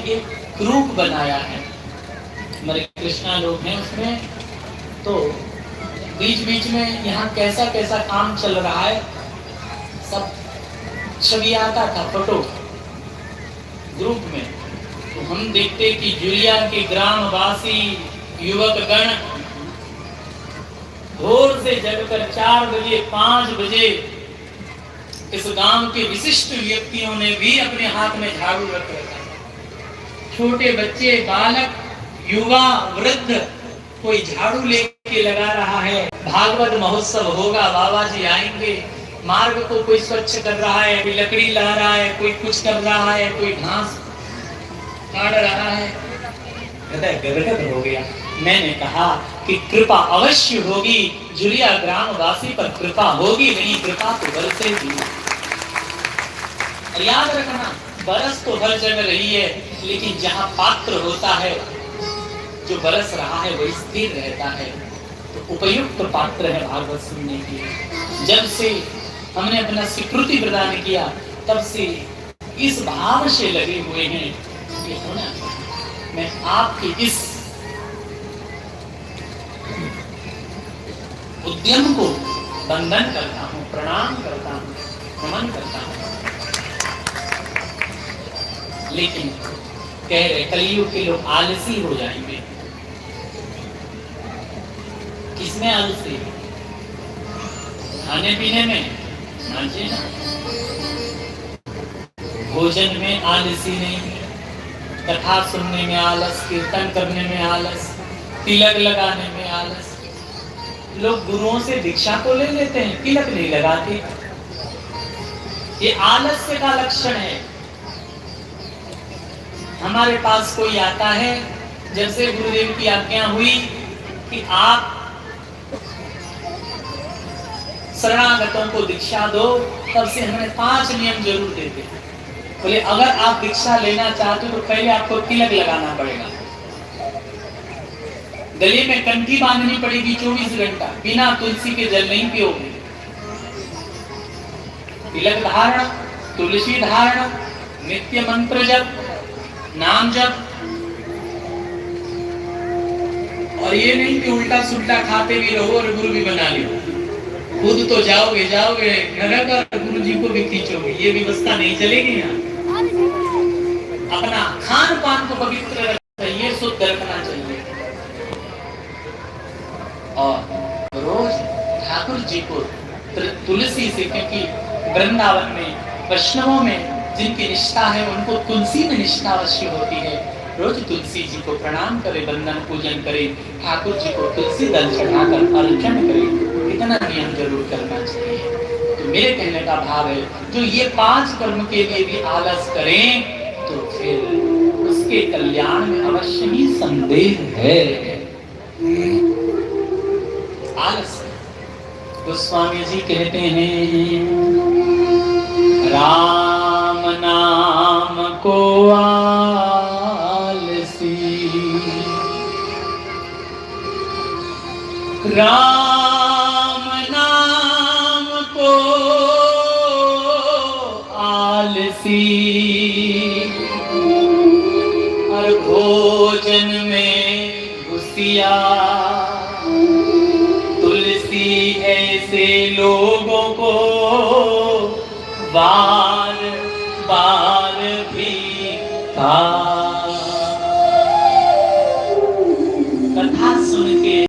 एक रूप बनाया है। हमारे कृष्णा लोग हैं उसमें, तो बीच बीच में यहाँ कैसा कैसा काम चल रहा है सब छवि आता था फोटो ग्रुप में। तो हम देखते कि जुलिया के ग्रामवासी युवक गण भोर से जगकर 4 बजे 5 बजे इस गांव के विशिष्ट व्यक्तियों ने भी अपने हाथ में झाड़ू रख रखा था। छोटे बच्चे, बालक, युवा, वृद्ध कोई झाड़ू लेके लगा रहा है। भागवत महोत्सव होगा, बाबा जी आएंगे, मार्ग को कोई स्वच्छ कर रहा है, कोई लकड़ी ला रहा है, कोई कुछ कर रहा है, कोई घास काट रहा है। हृदय गदगद हो गया। मैंने कहा कि कृपा अवश्य होगी, जुलिया ग्रामवासी पर कृपा होगी, नहीं कृपा तो बरसेगी। और याद रखना, बरस तो हर जगह रही है, लेकिन जहां पात्र होता है, जो बरस रहा है वही स्थिर रहता है। तो उपयुक्त पात्र है भागवत सुनने की। जब से हमने अपना स्वीकृति प्रदान किया, तब से इस भाव से लगे हुए हैं कि होना। मैं आपके इस उद्यम को वंदन करता हूं, प्रणाम करता हूं, नमन करता हूं। लेकिन कह रहे कलयुग के लोग आलसी हो जाएंगे। किसमें आलसी? खाने पीने में, नाचे ना। भोजन में आलसी नहीं, कथा सुनने में आलस, कीर्तन करने में आलस, तिलक लगाने में आलस। लोग गुरुओं से दीक्षा तो ले लेते हैं, तिलक नहीं लगाते। ये आलस्य का लक्षण है। हमारे पास कोई आता है, जब से गुरुदेव की आज्ञा हुई कि आप शरणागतों को दीक्षा दो, तब से हमें 5 नियम जरूर देते हैं। बोले अगर आप दीक्षा लेना चाहते हो तो पहले आपको तिलक लगाना पड़ेगा, गले में कंठी बांधनी पड़ेगी 24 घंटा, बिना तुलसी के जल नहीं पियोगे। तिलक धारण, तुलसी धारण, नित्य मंत्र जप, नाम जप। और ये नहीं कि उल्टा सुल्टा खाते भी रहो और गुरु भी बना लो। खुद तो जाओगे नरक और गुरु जी को भी खींचोगे, ये व्यवस्था नहीं चलेगी यहाँ। अपना खान पान को पवित्र रखना चाहिए, शुद्ध रखना चाहिए। और रोज ठाकुर जी को तुलसी से, क्योंकि वृंदावन में वैष्णवों में जिनकी निष्ठा है उनको तुलसी में निष्ठा अवश्य होती है। रोज तुलसी जी को प्रणाम करे, वंदन पूजन करे, ठाकुर जी को तुलसी दल चढ़ाकर अर्चन करे। इतना नियम जरूर करना चाहिए। तो मेरे कहने का भाव है, जो ये 5 कर्म के लिए भी आलस करें तो फिर उसके कल्याण में अवश्य ही संदेह है। आलस। गोस्वामी जी कहते हैं, राम नाम को आलसी, राम नाम को आलसी, और भोजन में घुसिया, तुलसी ऐसे लोगों को बार बार भी कथा सुन के